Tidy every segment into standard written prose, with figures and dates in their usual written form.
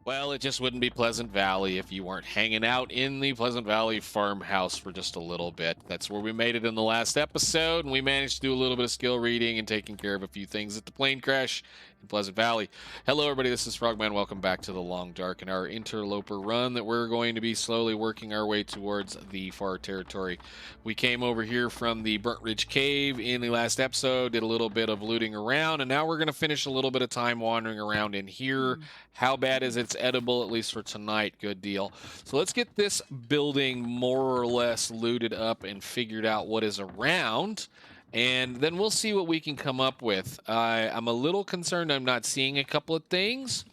Well, it just wouldn't be Pleasant Valley if you weren't hanging out in the Pleasant Valley farmhouse for just a little bit. That's where we made it in the last episode, and we managed to do a little bit of skill reading and taking care of a few things at the plane crash in Pleasant Valley. Hello, everybody. This is Frogman. Welcome back to the Long Dark and our interloper run that we're going to be slowly working our way towards the far territory. We came over here from the Burnt Ridge Cave in the last episode, did a little bit of looting around, and now we're going to finish a little bit of time wandering around in here. How bad is it's edible, at least for tonight? Good deal. So let's get this building more or less looted up and figured out what is around, and then we'll see what we can come up with. I'm a little concerned I'm not seeing a couple of things,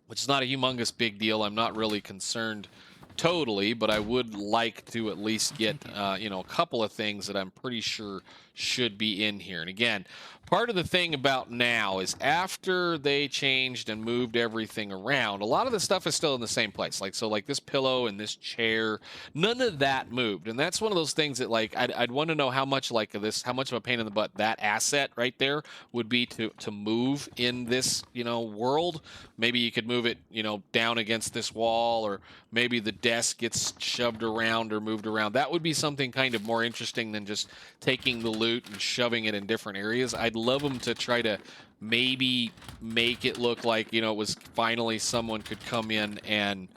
which is not a humongous big deal. I'm not really concerned totally, but I would like to at least get a couple of things that I'm pretty sure should be in here. And again, part of the thing about now is after they changed and moved everything around, a lot of the stuff is still in the same place. Like this pillow and this chair, none of that moved. And that's one of those things that like I'd want to know how much how much of a pain in the butt that asset right there would be to move in this world. Maybe you could move it down against this wall, or maybe the desk gets shoved around or moved around. That would be something kind of more interesting than just taking the loot and shoving it in different areas. I'd love them to try to maybe make it look like it was finally someone could come in and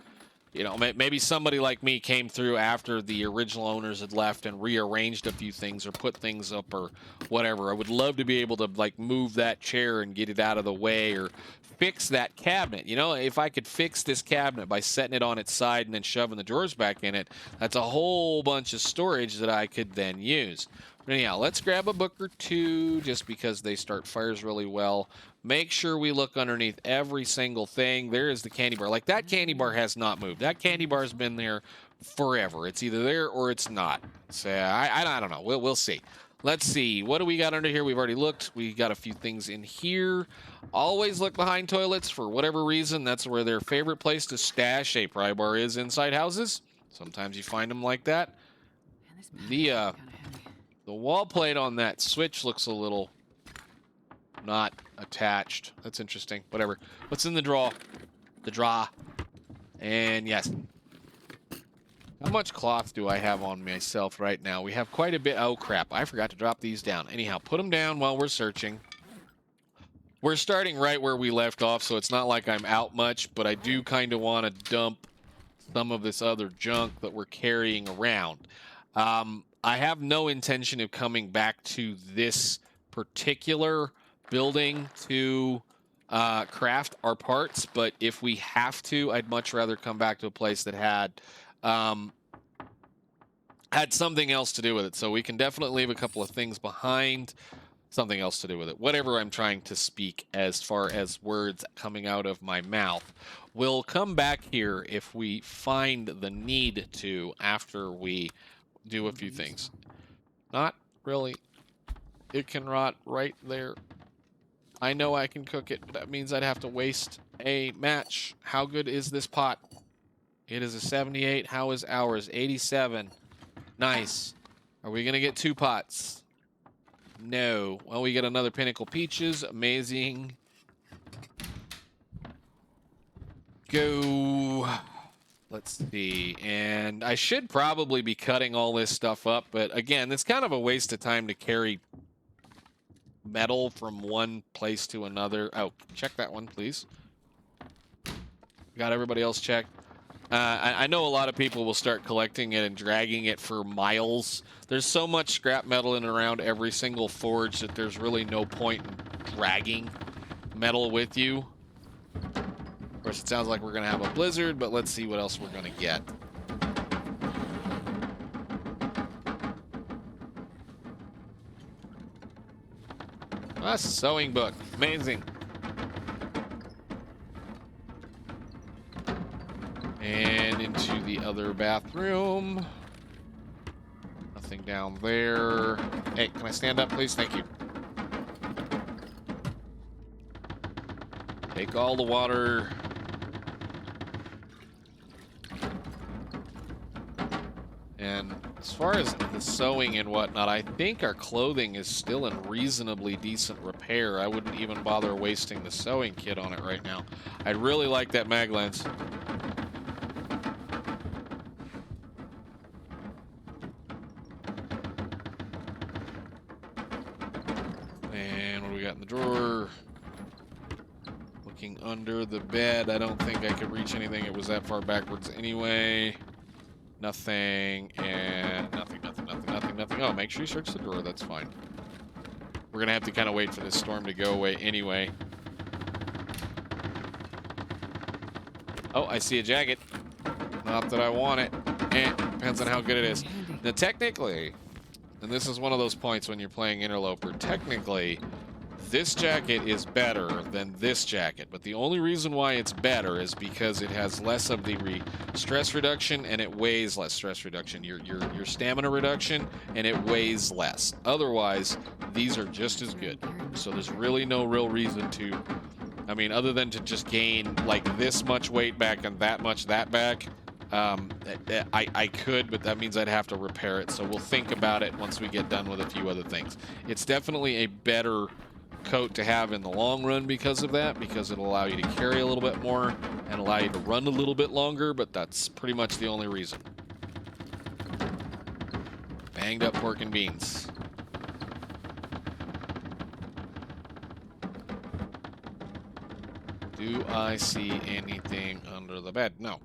maybe somebody like me came through after the original owners had left and rearranged a few things or put things up or whatever. I would love to be able to like move that chair and get it out of the way, or fix that cabinet. If I could fix this cabinet by setting it on its side and then shoving the drawers back in it, that's a whole bunch of storage that I could then use. But anyhow, let's grab a book or two just because they start fires really well. Make sure we look underneath every single thing. There is the candy bar. Like, that candy bar has not moved. That candy bar has been there forever. It's either there or it's not. So I don't know. We'll see. Let's see. What do we got under here? We've already looked. We got a few things in here. Always look behind toilets for whatever reason. That's where their favorite place to stash a pry bar is, inside houses. Sometimes you find them like that. The wall plate on that switch looks a little not attached. That's interesting. Whatever. What's in the drawer? The drawer. And yes. How much cloth do I have on myself right now? We have quite a bit. Oh, crap. I forgot to drop these down. Anyhow, put them down while we're searching. We're starting right where we left off, so it's not like I'm out much, but I do kind of want to dump some of this other junk that we're carrying around. I have no intention of coming back to this particular building to craft our parts, but if we have to, I'd much rather come back to a place that had something else to do with it. So we can definitely leave a couple of things behind. Something else to do with it. Whatever I'm trying to speak as far as words coming out of my mouth. We'll come back here if we find the need to after we do a few things. Not really. It can rot right there. I know I can cook it, but that means I'd have to waste a match. How good is this pot? It is a 78. How is ours? 87. Nice. Are we going to get 2 pots? No. Well, we get another Pinnacle Peaches. Amazing. Go. Let's see. And I should probably be cutting all this stuff up, but again, it's kind of a waste of time to carry metal from one place to another. Oh, check that one, please. Got everybody else checked. I know a lot of people will start collecting it and dragging it for miles. There's so much scrap metal in and around every single forge that there's really no point in dragging metal with you. Of course, it sounds like we're going to have a blizzard, but let's see what else we're going to get. A sewing book. Amazing. And into the other bathroom. Nothing down there. Hey, can I stand up, please? Thank you. Take all the water. And As far as the sewing and whatnot, I think our clothing is still in reasonably decent repair. I wouldn't even bother wasting the sewing kit on it right now. I'd really like that mag lens. And what do we got in the drawer? Looking under the bed. I don't think I could reach anything. It was that far backwards anyway. Nothing, and nothing. Oh, make sure you search the drawer. That's fine. We're going to have to kind of wait for this storm to go away anyway. Oh, I see a jacket. Not that I want it. Depends on how good it is. Now, technically, and this is one of those points when you're playing Interloper, technically, this jacket is better than this jacket, but the only reason why it's better is because it has less of the stress reduction and it weighs less. Stress reduction, your stamina reduction, and it weighs less. Otherwise, these are just as good. So there's really no real reason to, I mean, other than to just gain like this much weight back and that much that back. I could, but that means I'd have to repair it. So we'll think about it once we get done with a few other things. It's definitely a better coat to have in the long run because of that, because it'll allow you to carry a little bit more and allow you to run a little bit longer, but that's pretty much the only reason. Banged up pork and beans. Do I see anything under the bed? No.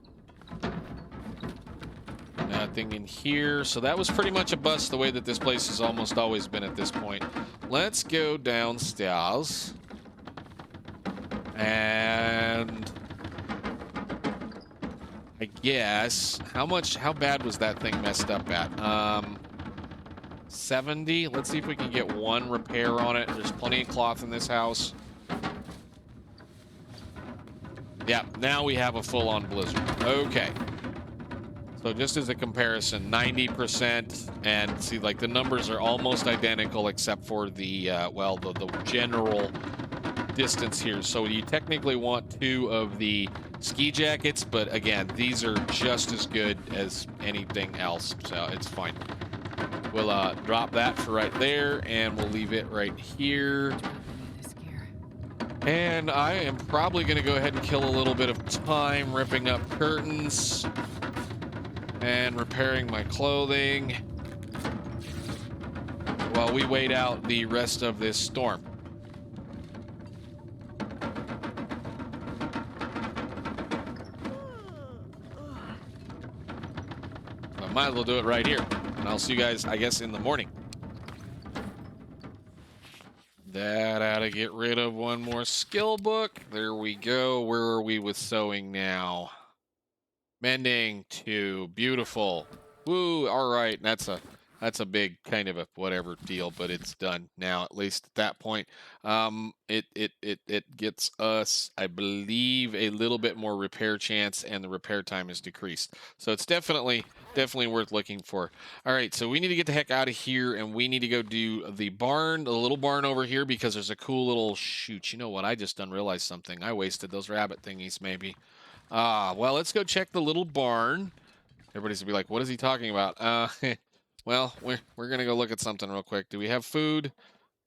Nothing in here. So that was pretty much a bust the way that this place has almost always been at this point. Let's go downstairs. And I guess how bad was that thing messed up at? 70. Let's see if we can get one repair on it. There's plenty of cloth in this house. Yeah, now we have a full-on blizzard. Okay. So just as a comparison, 90%, and see, like, the numbers are almost identical except for the, well, the general distance here. So you technically want 2 of the ski jackets, but again, these are just as good as anything else, so it's fine. We'll drop that for right there, and we'll leave it right here. And I am probably going to go ahead and kill a little bit of time ripping up curtains and repairing my clothing while we wait out the rest of this storm. I might as well do it right here, and I'll see you guys, I guess, in the morning. That ought to get rid of one more skill book. There we go. Where are we with sewing now? Mending 2. Beautiful. Woo. All right. That's a big kind of a whatever deal, but it's done now, at least at that point. It gets us, I believe, a little bit more repair chance, and the repair time is decreased. So it's definitely worth looking for. All right, so we need to get the heck out of here, and we need to go do the barn, the little barn over here, because there's a cool little shoot. You know what? I just done realized something. I wasted those rabbit thingies, maybe. Well, let's go check the little barn. Everybody's gonna be like, what is he talking about? Well, we're gonna go look at something real quick. Do we have food?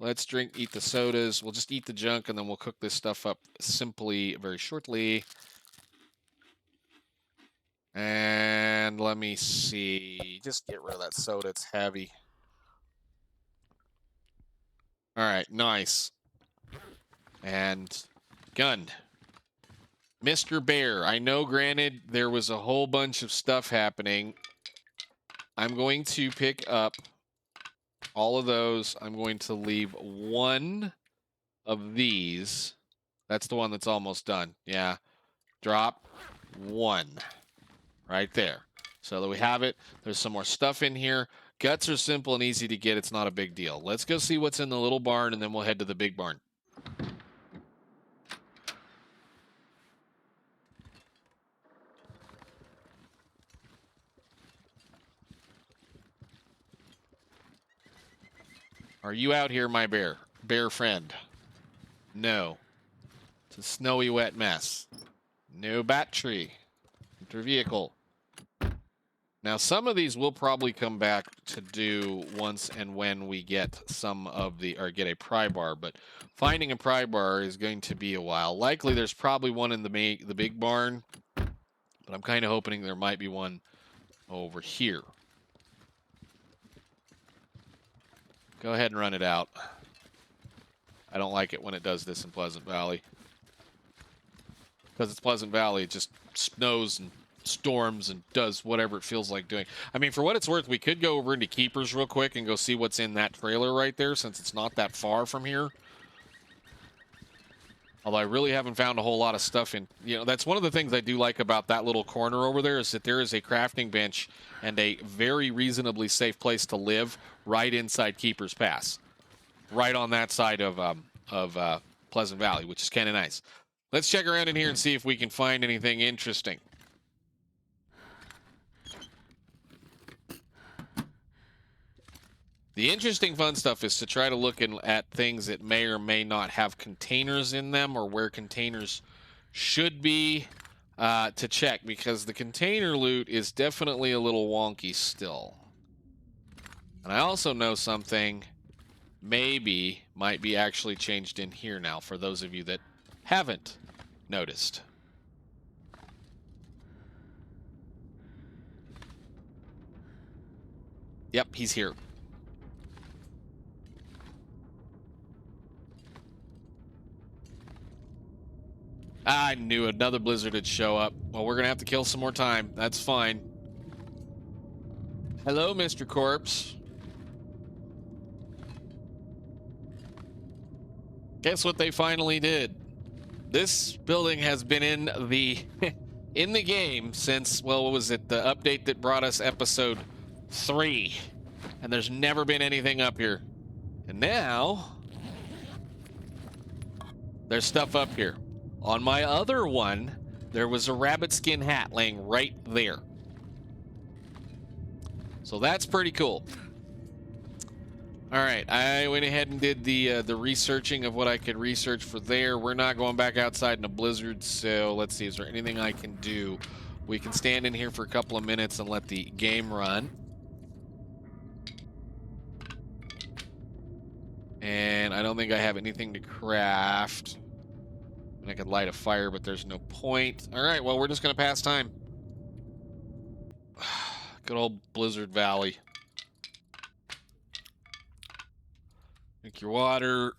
Let's eat the sodas. We'll just eat the junk, and then we'll cook this stuff up simply, very shortly. And let me see. Just get rid of that soda. It's heavy. All right, nice. And gun. Mr. Bear, I know, granted, there was a whole bunch of stuff happening. I'm going to pick up all of those. I'm going to leave one of these. That's the one that's almost done. Yeah. Drop 1. Right there. So that we have it. There's some more stuff in here. Guts are simple and easy to get. It's not a big deal. Let's go see what's in the little barn, and then we'll head to the big barn. Are you out here, my bear friend? No. It's a snowy, wet mess. No battery. Enter vehicle. Now, some of these will probably come back to do once and when we get some of the, or get a pry bar, but finding a pry bar is going to be a while. Likely there's probably one in the big barn, but I'm kind of hoping there might be one over here. Go ahead and run it out. I don't like it when it does this in Pleasant Valley. Because it's Pleasant Valley, it just snows and storms and does whatever it feels like doing. I mean, for what it's worth, we could go over into Keepers real quick and go see what's in that trailer right there, since it's not that far from here. Although I really haven't found a whole lot of stuff in, you know, that's one of the things I do like about that little corner over there, is that there is a crafting bench and a very reasonably safe place to live right inside Keepers Pass. Right on that side of Pleasant Valley, which is kind of nice. Let's check around in here and see if we can find anything interesting. The interesting fun stuff is to try to look at things that may or may not have containers in them, or where containers should be, to check, because the container loot is definitely a little wonky still. And I also know something maybe might be actually changed in here now, for those of you that haven't noticed. Yep, he's here. I knew another blizzard would show up. Well, we're going to have to kill some more time. That's fine. Hello, Mr. Corpse. Guess what they finally did? This building has been in the in the game since, well, what was it? The update that brought us episode 3. And there's never been anything up here. And now there's stuff up here. On my other one, there was a rabbit skin hat laying right there. So that's pretty cool. All right, I went ahead and did the researching of what I could research for there. We're not going back outside in a blizzard, so let's see. Is there anything I can do? We can stand in here for a couple of minutes and let the game run. And I don't think I have anything to craft. And I could light a fire, but there's no point. All right, well, we're just going to pass time. Good old Blizzard Valley. Drink your water.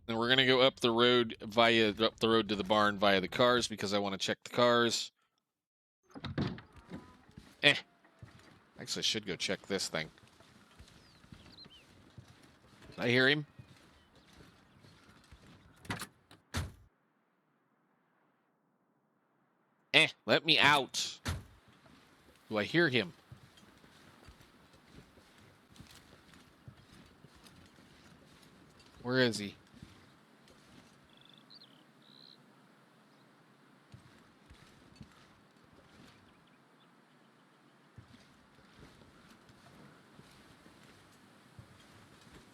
And we're going to go up the road to the barn via the cars, because I want to check the cars. Actually, I should go check this thing. Did I hear him? Let me out. Do I hear him? Where is he?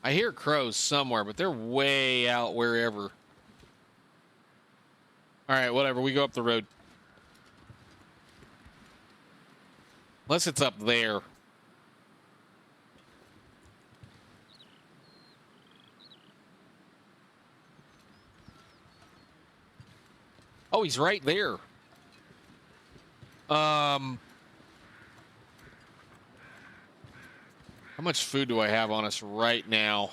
I hear crows somewhere, but they're way out wherever. All right, whatever. We go up the road. Unless it's up there. Oh, he's right there. How much food do I have on us right now?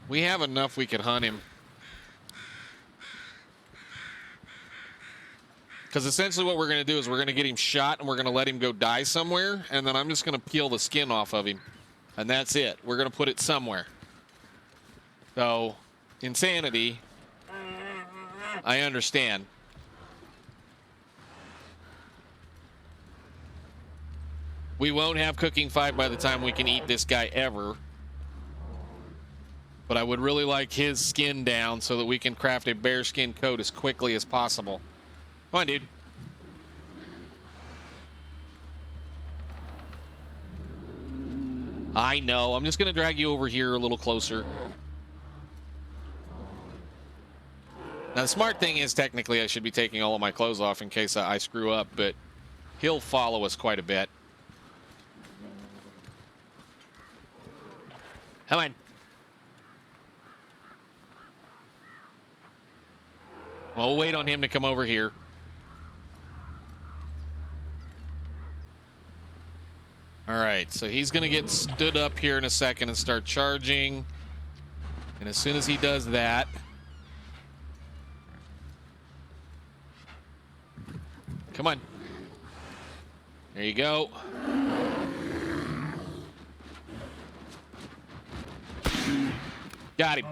We have enough we could hunt him. Because essentially what we're going to do is we're going to get him shot and we're going to let him go die somewhere, and then I'm just going to peel the skin off of him. And that's it. We're going to put it somewhere. So, insanity, I understand. We won't have cooking 5 by the time we can eat this guy ever. But I would really like his skin down so that we can craft a bearskin coat as quickly as possible. Come on, dude. I know. I'm just going to drag you over here a little closer. Now, the smart thing is technically I should be taking all of my clothes off in case I screw up, but he'll follow us quite a bit. Come on. Well, we'll wait on him to come over here. All right, so he's going to get stood up here in a second and start charging. And as soon as he does that... Come on. There you go. Got him.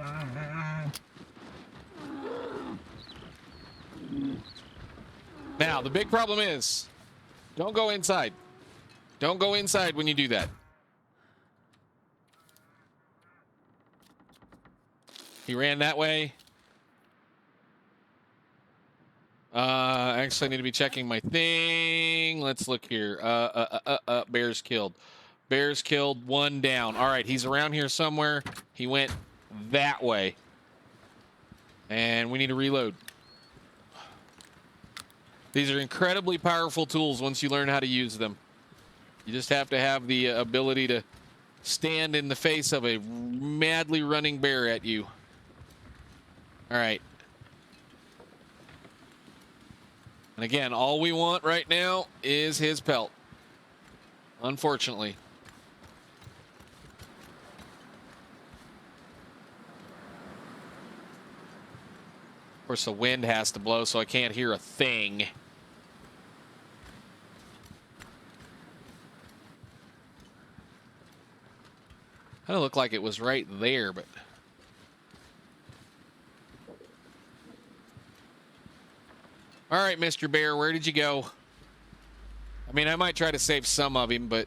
Now, the big problem is, don't go inside. Don't go inside when you do that. He ran that way. Actually, I need to be checking my thing. Let's look here. Bears killed. Bears killed, one down. All right, he's around here somewhere. He went that way. And we need to reload. These are incredibly powerful tools once you learn how to use them. You just have to have the ability to stand in the face of a madly running bear at you. All right. And again, all we want right now is his pelt. Unfortunately. Of course, the wind has to blow, so I can't hear a thing. Kind of looked like it was right there, but... All right, Mr. Bear, where did you go? I mean, I might try to save some of him, but...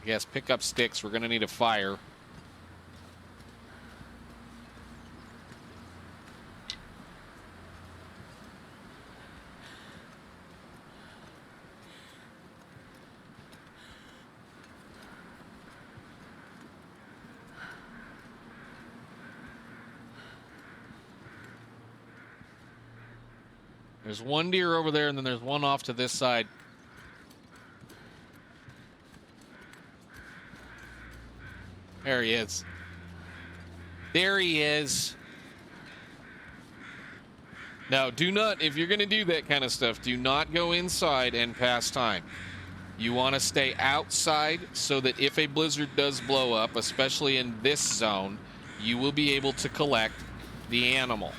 I guess pick up sticks. We're going to need a fire. There's one deer over there, and then there's one off to this side. There he is. There he is. Now, do not, if you're going to do that kind of stuff, do not go inside and pass time. You want to stay outside so that if a blizzard does blow up, especially in this zone, you will be able to collect the animal.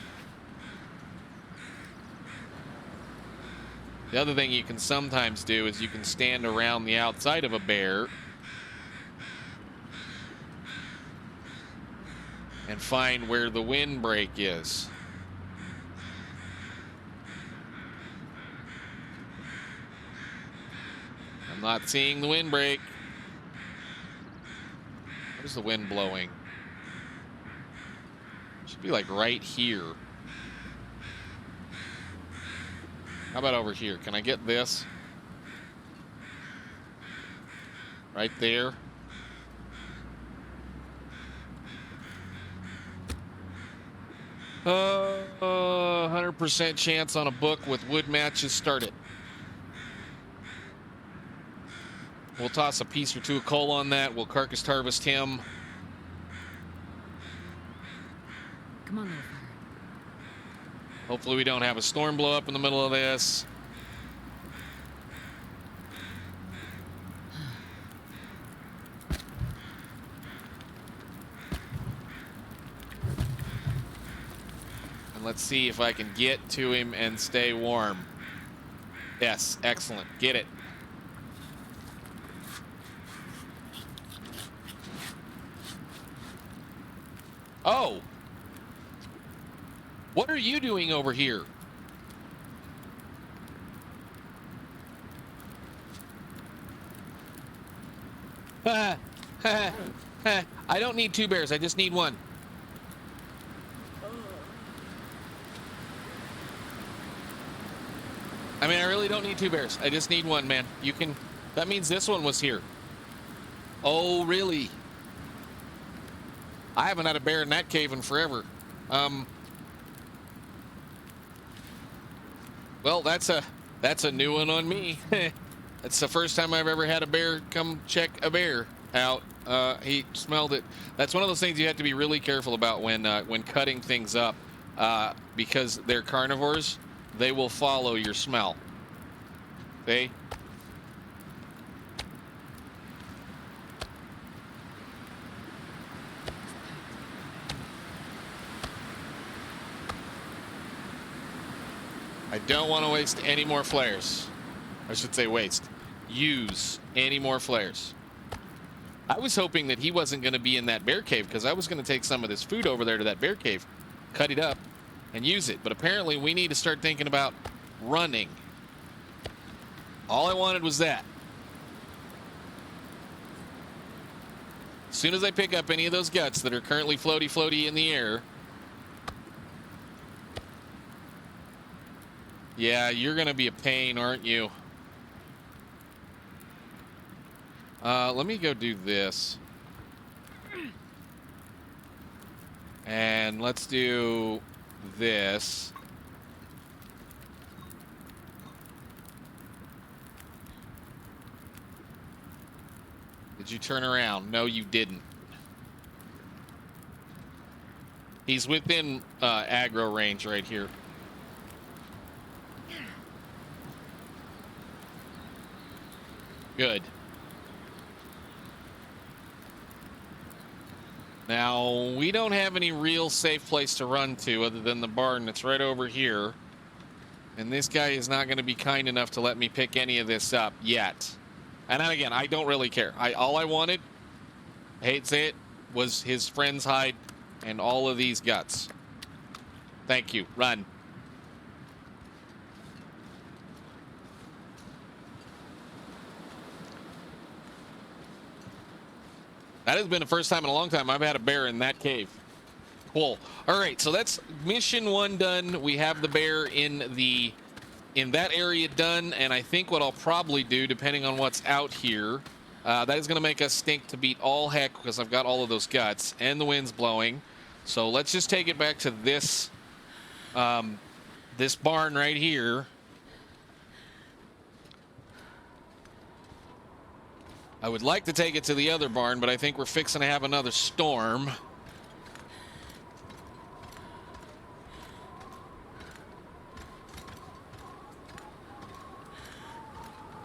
The other thing you can sometimes do is you can stand around the outside of a bear and find where the windbreak is. I'm not seeing the windbreak. Where's the wind blowing? Should be like right here. How about over here? Can I get this? Right there. 100% chance on a book with wood matches started. We'll toss a piece or two of coal on that. We'll carcass harvest him. Come on, little fella. Hopefully we don't have a storm blow up in the middle of this. And let's see if I can get to him and stay warm. Yes, excellent. Get it. Oh! What are you doing over here? I don't need two bears. I just need one. I mean, I really don't need 2 bears. I just need 1, man. You can... That means this one was here. Oh, really? I haven't had a bear in that cave in forever. Well, that's a new one on me. It's the first time I've ever had a bear come check a bear out. He smelled it. That's one of those things you have to be really careful about when cutting things up, because they're carnivores. They will follow your smell. Okay? I don't want to waste any more flares. I should say waste. Use any more flares. I was hoping that he wasn't going to be in that bear cave, because I was going to take some of this food over there to that bear cave, cut it up, and use it. But apparently we need to start thinking about running. All I wanted was that. As soon as I pick up any of those guts that are currently floaty in the air... Yeah, you're going to be a pain, aren't you? Let me go do this. And let's do this. Did you turn around? No, you didn't. He's within aggro range right here. Good. Now, we don't have any real safe place to run to other than the barn that's right over here. And this guy is not going to be kind enough to let me pick any of this up yet. And then again, I don't really care. All I wanted, I hate to say it, was his friend's hide and all of these guts. Thank you. Run. That has been the first time in a long time I've had a bear in that cave. Cool. All right, so that's mission 1 done. We have the bear in that area done, and I think what I'll probably do, depending on what's out here, that is going to make us stink to beat all heck, because I've got all of those guts and the wind's blowing. So let's just take it back to this this barn right here. I would like to take it to the other barn, but I think we're fixing to have another storm.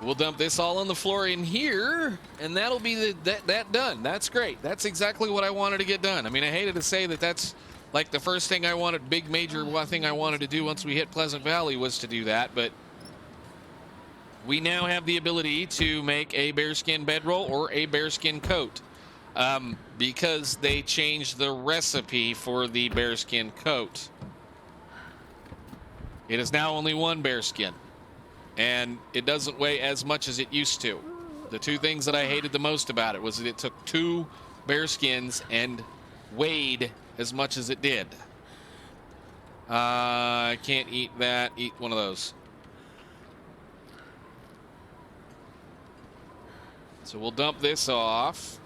We'll dump this all on the floor in here, and that'll be that done. That's great. That's exactly what I wanted to get done. I mean, I hated to say that that's like the first thing I wanted, big major thing I wanted to do once we hit Pleasant Valley was to do that, but we now have the ability to make a bearskin bedroll or a bearskin coat, because they changed the recipe for the bearskin coat. It is now only 1 bearskin, and it doesn't weigh as much as it used to. The 2 things that I hated the most about it was that it took 2 bearskins and weighed as much as it did. I can't eat that. Eat one of those. So we'll dump this off.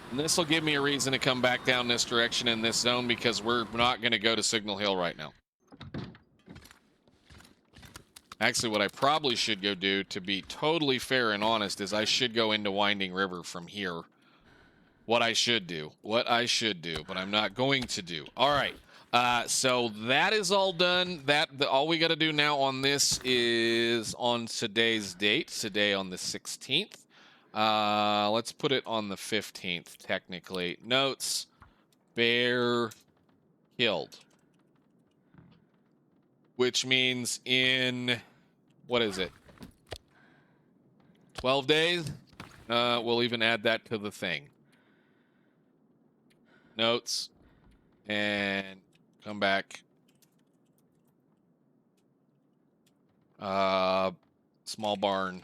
And this will give me a reason to come back down this direction in this zone, because we're not going to go to Signal Hill right now. Actually, what I probably should go do, to be totally fair and honest, is I should go into Winding River from here. What I should do, but I'm not going to do. All right. So that is all done. All we got to do now on this is on today's date, today on the 16th. Let's put it on the 15th, technically. Notes, bear killed. Which means in, what is it? 12 days? We'll even add that to the thing. Notes, and come back. Small barn.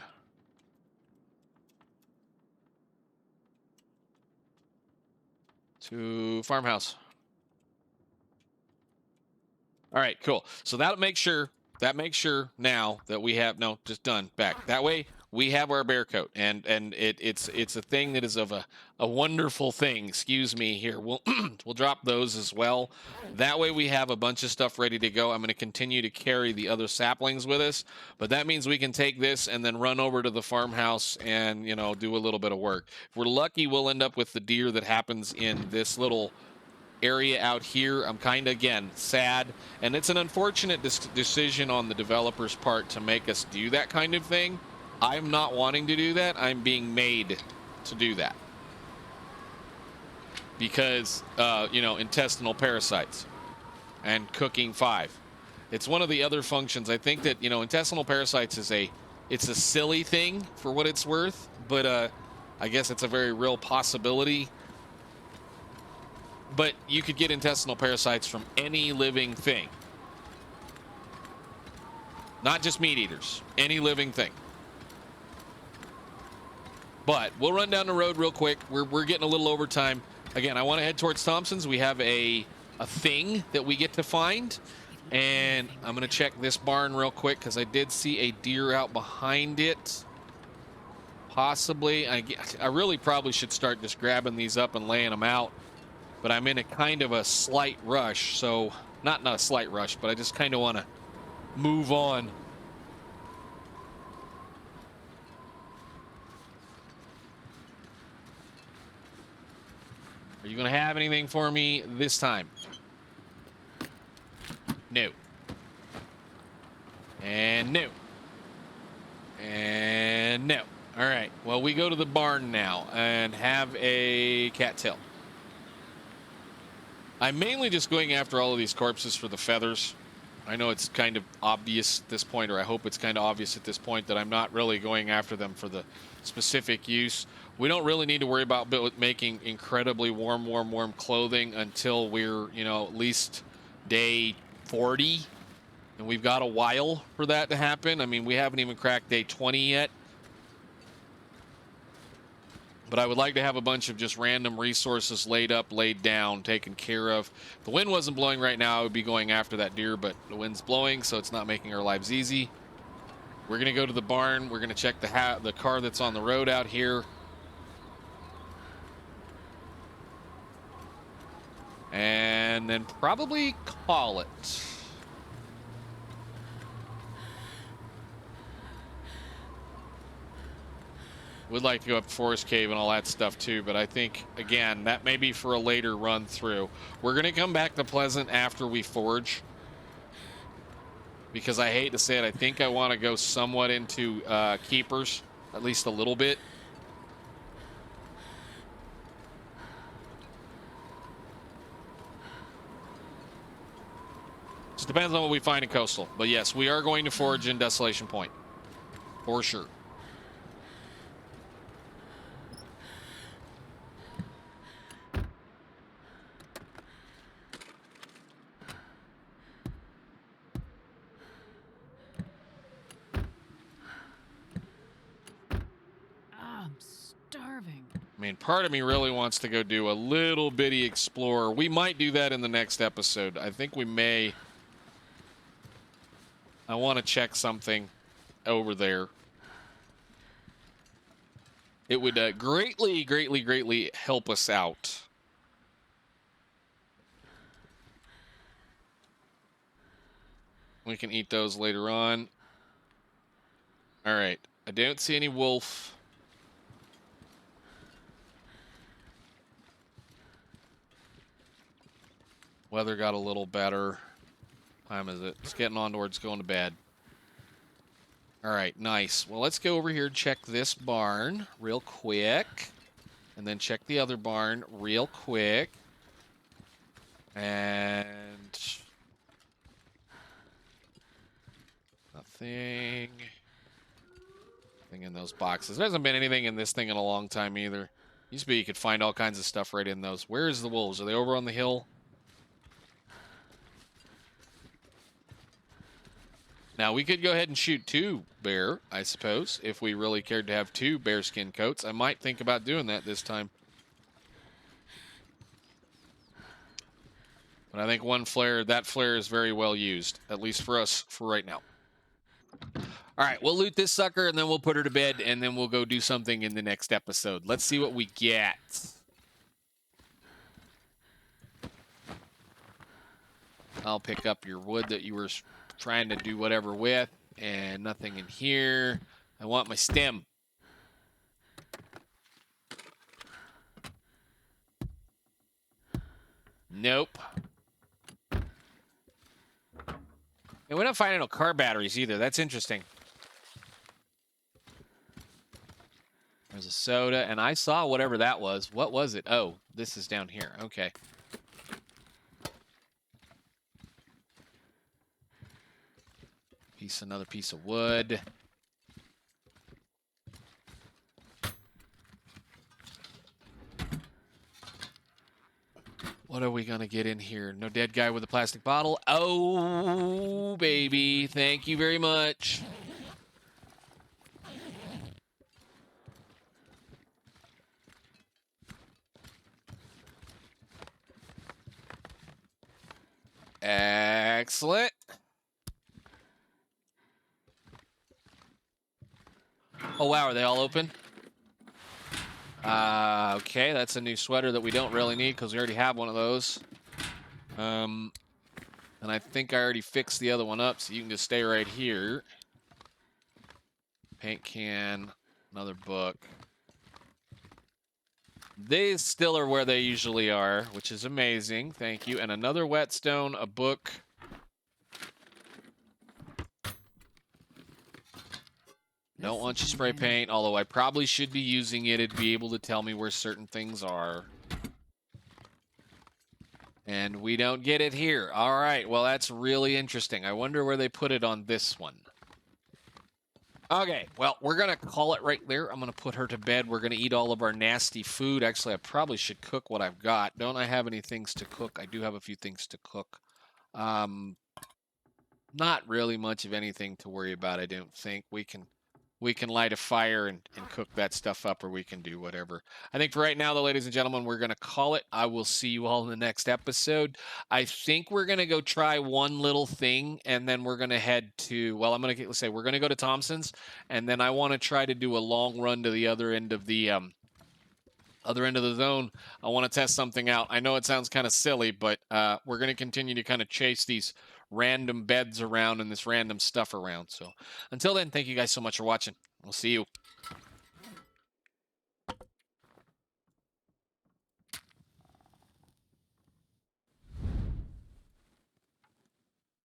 To farmhouse. All right, cool. So that makes sure now that we have no just done back. That way we have our bear coat, and it's a thing that is of a wonderful thing. Excuse me. Here we'll we'll drop those as well. That way we have a bunch of stuff ready to go. I'm going to continue to carry the other saplings with us, but that means we can take this and then run over to the farmhouse and do a little bit of work. If we're lucky, we'll end up with the deer that happens in this little area out here. I'm kind of, again, sad, and it's an unfortunate decision on the developer's part to make us do that kind of thing. I'm not wanting to do that. I'm being made to do that because intestinal parasites and cooking 5. It's one of the other functions. I think that intestinal parasites it's a silly thing for what it's worth, but I guess it's a very real possibility. But you could get intestinal parasites from any living thing. Not just meat eaters. Any living thing. But we'll run down the road real quick. We're getting a little overtime. Again, I want to head towards Thompson's. We have a thing that we get to find. And I'm going to check this barn real quick because I did see a deer out behind it. Possibly. I really probably should start just grabbing these up and laying them out. But I'm in a kind of a slight rush, so not a slight rush, but I just kind of want to move on. Are you going to have anything for me this time? No. And no. And no. All right. Well, we go to the barn now and have a cattail. I'm mainly just going after all of these corpses for the feathers. I know it's kind of obvious at this point, or I hope it's kind of obvious at this point, that I'm not really going after them for the specific use. We don't really need to worry about making incredibly warm clothing until we're, at least day 40. And we've got a while for that to happen. I mean, we haven't even cracked day 20 yet. But I would like to have a bunch of just random resources laid down, taken care of. If the wind wasn't blowing right now, I would be going after that deer, but the wind's blowing, so it's not making our lives easy. We're going to go to the barn. We're going to check the car that's on the road out here. And then probably call it. Would like to go up to Forest Cave and all that stuff too, but I think, again, that may be for a later run through. We're going to come back to Pleasant after we forge. Because I hate to say it, I think I want to go somewhat into keepers, at least a little bit. Just depends on what we find in Coastal. But yes, we are going to forge in Desolation Point. For sure. I'm starving. I mean, part of me really wants to go do a little bitty explorer. We might do that in the next episode. I think we may. I want to check something over there. It would greatly help us out. We can eat those later on. All right. I don't see any wolf. Weather got a little better. Time is it? It's getting on towards going to bed. All right, nice. Well, let's go over here and check this barn real quick. And then check the other barn real quick. And nothing. Nothing in those boxes. There hasn't been anything in this thing in a long time either. Used to be you could find all kinds of stuff right in those. Where is the wolves? Are they over on the hill? Now, we could go ahead and shoot 2 bear, I suppose, if we really cared to have 2 bearskin coats. I might think about doing that this time. But I think one flare, that flare is very well used, at least for us for right now. All right, we'll loot this sucker and then we'll put her to bed and then we'll go do something in the next episode. Let's see what we get. I'll pick up your wood that you were trying to do whatever with, and nothing in here. I want my stem. Nope. And we're not finding no car batteries either. That's interesting. There's a soda, and I saw whatever that was. What was it? Oh, this is down here. Okay. Another piece of wood. What are we gonna get in here? No dead guy with a plastic bottle. Oh, baby. Thank you very much. Excellent. Oh, wow. Are they all open? Okay. That's a new sweater that we don't really need because we already have one of those. And I think I already fixed the other one up, so you can just stay right here. Paint can, another book. These still are where they usually are, which is amazing. Thank you. And another whetstone, a book. Don't want you to spray paint, although I probably should be using it. It'd be able to tell me where certain things are. And we don't get it here. All right, well, that's really interesting. I wonder where they put it on this one. Okay, well, we're going to call it right there. I'm going to put her to bed. We're going to eat all of our nasty food. Actually, I probably should cook what I've got. Don't I have any things to cook? I do have a few things to cook. Not really much of anything to worry about, I don't think. We can light a fire and cook that stuff up, or we can do whatever. I think for right now, though, ladies and gentlemen, we're going to call it. I will see you all in the next episode. I think we're going to go try one little thing, and then we're going to head to, well, let's say we're going to go to Thompson's, and then I want to try to do a long run to the other end of the zone. I want to test something out. I know it sounds kind of silly, but we're going to continue to kind of chase these random beds around and this random stuff around. So until then, thank you guys so much for watching. We'll see you.